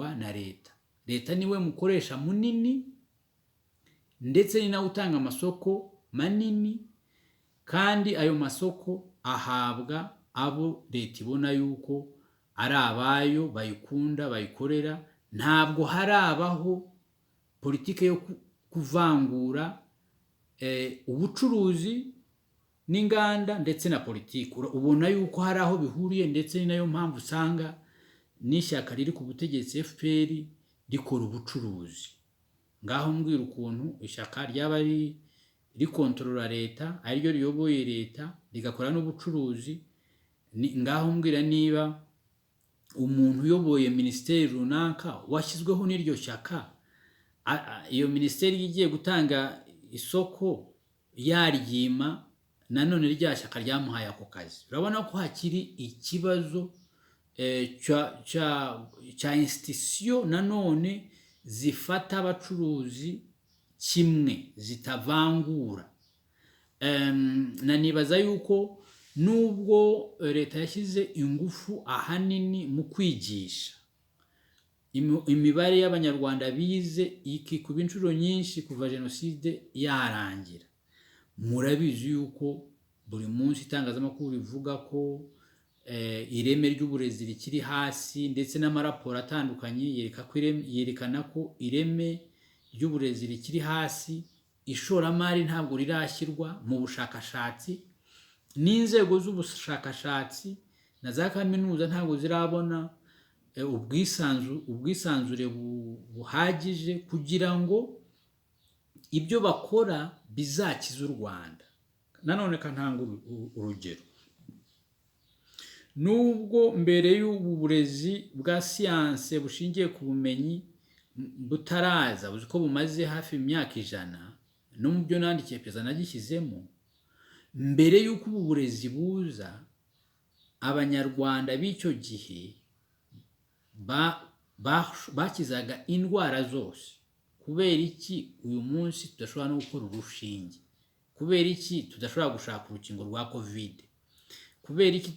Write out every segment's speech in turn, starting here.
na leta niwe mukoresha munini ndetse ni nawe utanga amasoko manini, kandi ayo masoko ahabwa abo leta ibona yuko ari abayo, bayikunda, bayikorera. Ntabwo harabaho politike yo kuvangura ubucuruzi n'inganda ndetse na politiki. Ubona yuko hari aho bihuriye, ndetse ni nayo mpamvu usanga n'ishyaka riri ku butegetsi FPR rikora ubucuruzi. Ngaho mbwira ukuntu ishyaka ryaba rikontorora leta, ariryo riyoboye leta, rigakora n'ubucuruzi. Ngaho mbwira niba umuntu uyoboye minisiteri runaka washyizweho n'iryo shyaka, iyo minisiteri igiye gutanga isoko yaryima, nanone rya shyaka ryamuhaye ako kazi. Urabona ko hakiri ikibazo cya institution nanone zifata abacuruzi kimwe, zitavangura. Nanibaza yuko nubwo leta yashyize ingufu ahanini mu kwigisha, imibare y'abanyarwanda bize ikikuba inshuro nyinshi kuva jenoside yarangira. Murabizi yuko buri munsi itangazamakuru rivuga ko ireme ry'uburezi rikiri hasi, ndetse n'amaraporo atandukanye yerekana ko ireme ry'uburezi rikiri hasi. Ishoramari ntabwo rirashyirwa mu bushakashatsi, n'inzego z'ubushakashatsi na za kaminuza ntabwo zirabona ubwisanzure buhagije kugira ngo ibyo bakora bizakiza u Rwanda. Nanone kantanga urugero, nubwo mbere y'ubu burezi bwa siyanse bushingiye ku bumenyi butaraza, buzi ko bumaze hafi imyaka 100, no mu byo nandikiye perezida nagishyizemo, mbere y'uko ubu burezi buza, abanyarwanda b'icyo gihe bakizaga indwara zose. Kubera iki uyu munsi tudashobora no gukora urushinge? Kubera iki tudashobora gushaka urukingo rwa covid? Kubera iki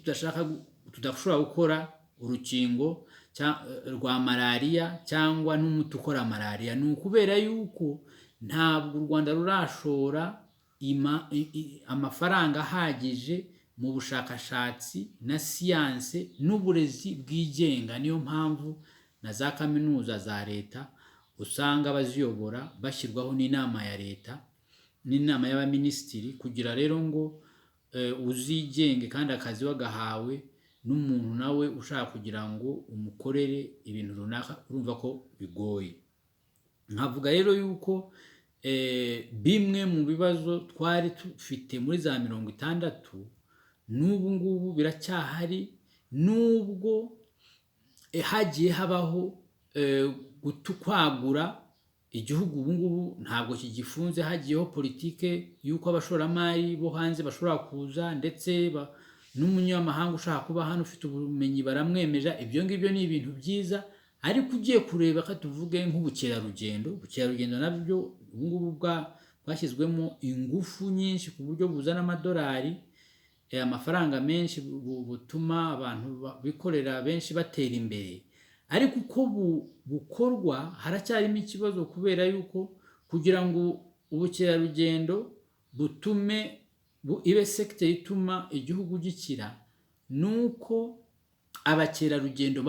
tudashobora gukora urukingo rwa malaria cyangwa n'umuti ukora malaria? Ni ukubera yuko ntabwo u Rwanda rurashora amafaranga ahagije mu bushakashatsi na siyanse n'uburezi bwigenga. Niyo mpamvu na za kaminuza za leta usanga abaziyobora bashyirwaho n'inama ya leta, n'inama y'abaminisitiri, kugira rero ngo uzigenge kandi akazi wagahawe n'umuntu nawe ushaka kugira ngo umukorere ibintu runaka. Urumva ko bigoye. Nkavuga rero yuko bimwe mu bibazo twari tufite muri za 60 n'ubu ngubu biracyahari, nubwo hagiye habaho kwagura igihugu. Ubu ngubu ntabwo kigifunze, hagiyeho politike y'uko abashoramari bo hanze bashobora kuza, ndetse n'umunyamahanga ushaka kuba hano ufite ubumenyi baramwemeja. Ibyo ngibyo ni ibintu byiza, ariko ugiye kureba ko tuvuge ubukerarugendo nabyo ubu ngubu bwashyizwemo ingufu nyinshi ku buryo buzana amadolari, amafaranga menshi, butuma abantu bikorera benshi batera imbere. Ariko uko bukorwa haracyarimo ikibazo, kubera yuko kugira ngo ubukerarugendo butume ibe sector ituma igihugu gikira, nuko abakerarugendo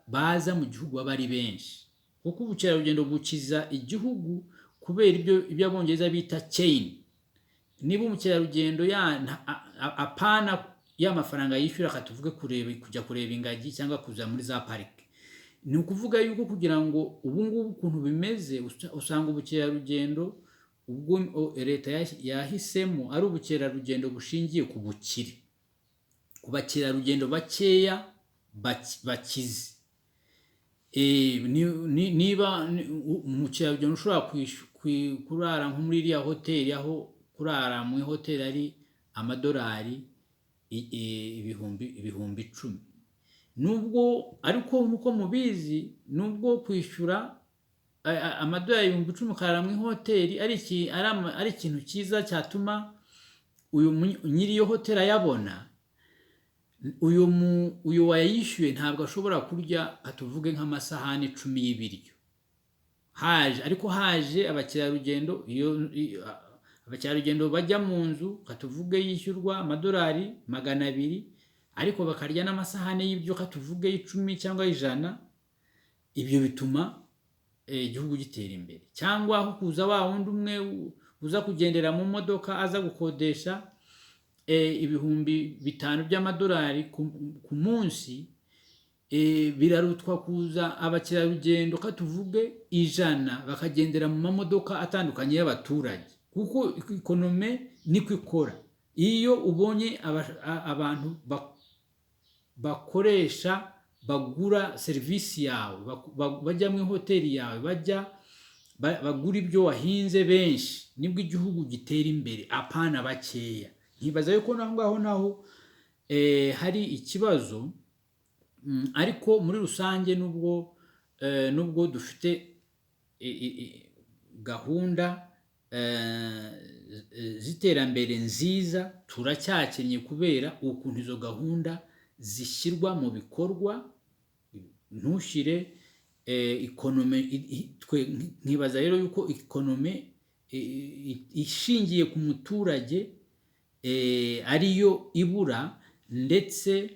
baza mu gihugu baba ari benshi. Kuko ubukerarugendo bukiza igihugu kubera ibyo abongereza bita chain. Niba umukerarugendo apana y'amafaranga yishyura akatuvuge kujya kureba ingagi cyangwa kuza muri za parike, ni ukuvuga yuko kugira ngo ubu ngubu ukuntu bimeze, usanga ubukerarugendo ubwo leta yahisemo ari ubukerarugendo bushingiye ku bukire, ku bakerarugendo bakeya bakize. Niba umukerarugendo ushobora kurara nko muri iriya hoteli, aho kurara mu hoteli ari amadolari ibihumbi 10, nubwo ariko nkuko mubizi, nubwo kwishyura amadolari 10,000 ukarara mu hoteli ari ikintu cyiza cyatuma uyu nyiri yo hoteli ayabona, uyu wayishyuye ntabwo ashobora kurya atuvuge nk'amasahani 10 y'ibiryo ariko haje abakerarugendo. Abakerarugendo bajya mu nzu katuvuge yishyurwa amadolari 200, ariko bakarya n'amasahani y'ibyo katuvuge 10 cyangwa 100. Ibyo bituma igihugu gitera imbere. Cyangwa aho kuza wa wundi umwe uza kugendera mu modoka aza gukodesha ibihumbi 5 by'amadolari ku munsi, birarutwa kuza abakerarugendo katuvuge 100 bakagendera mu mamodoka atandukanye y'abaturage, kuko economy niko ikora. Iyo ubonye abantu bakoresha bagura serivisi yawe, bajya mu hoteli yawe, bagura ibyo wahinze benshi, nibwo igihugu gitera imbere, apana bakeya. Nkibaza yuko naho hari ikibazo, ariko muri rusange nubwo dufite gahunda z'iterambere nziza, turacyakennye kubera ukuntu izo gahunda zishyirwa mu bikorwa. Ntushyire economy, nkibaza rero yuko economy ishingiye ku muturage ariyo ibura, ndetse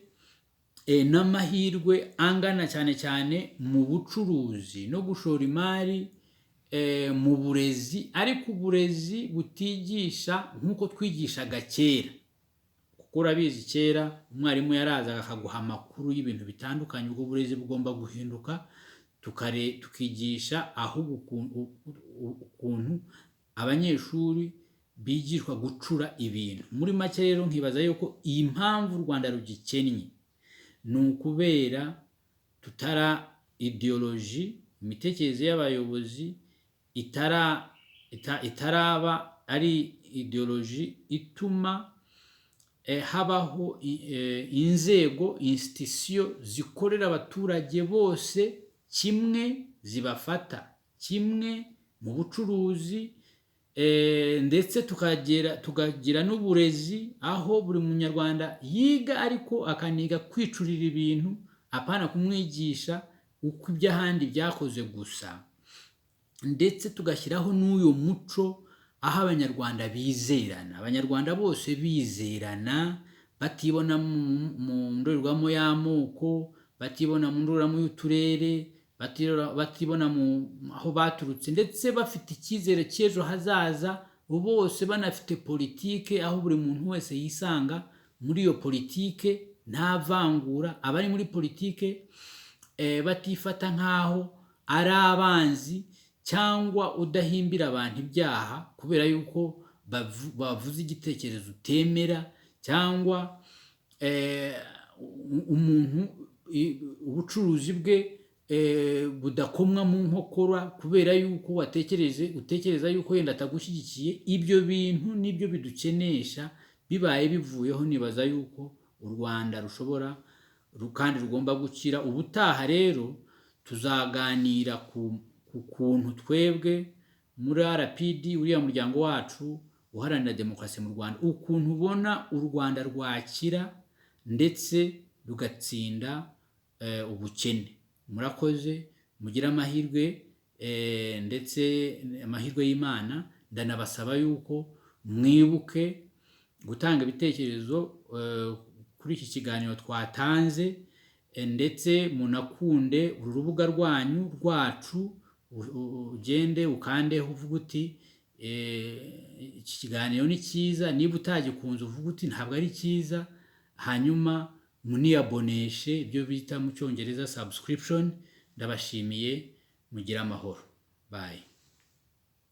n'amahirwe angana cyane cyane mu bucuruzi no gushora imari mu burezi, ariko uburezi butigisha nk'uko twigishaga kera. Kuko urabizi kera umwarimu yarazaga akaguha amakuru y'ibintu bitandukanye. Ubwo burezi bugomba guhinduka, tukigisha ahubwo ukuntu abanyeshuri bigishwa gucura ibintu. Muri make rero nkibaza yuko iyi mpamvu u Rwanda rugikennye ni ukubera tutara ideology, imitekerereze y'abayobozi itaraba ari ideology ituma habaho inzego, institution zikorera abaturage bose kimwe, zibafata kimwe mu bucuruzi, ndetse tukagira n'uburezi aho buri munyarwanda yiga, ariko akaniga kwicurira ibintu, apana kumwigisha uko iby'ahandi byakoze gusa. Ndetse tugashyiraho n'uyo muco aho abanyarwanda bizerana, abanyarwanda bose bizerana, batibona mu ndorerwamo y'amoko, batibona mu ndorerwamo y'uturere, batibona aho baturutse, ndetse bafite icyizere cy'ejo hazaza, bose banafite politike aho buri muntu wese yisanga muri iyo politike, nta vangura. Abari muri politike batifata nk'aho ari abanzi cyangwa udahimbira abantu ibyaha kubera yuko bavuze igitekerezo utemera, cyangwa umuntu ubucuruzi bwe budakomwa mu nkokora kubera yuko utekereza yuko yenda atagushyigikiye. Ibyo bintu nibyo bidukenesha. Bibaye bivuyeho, nibaza yuko u Rwanda rushobora kandi rugomba gukira. Ubutaha rero tuzaganira ku kuntu twebwe muri RPD, uriya muryango wacu uharanira demokarasi mu Rwanda, ukuntu ubona u Rwanda rwakira ndetse rugatsinda ubukene. Murakoze, mugire amahirwe, ndetse amahirwe y'Imana. Ndanabasaba yuko mwibuke gutanga ibitekerezo kuri iki kiganiro twatanze, ndetse munakunde uru rubuga rwacu, ugende ukandeho uvuga uti iki kiganiro ni cyiza. Niba utagikunze uvuga uti ntabwo ari cyiza, hanyuma muniyaboneshe, ibyo bita mu cyongereza subscription. Ndabashimiye, mugire amahoro. Bye.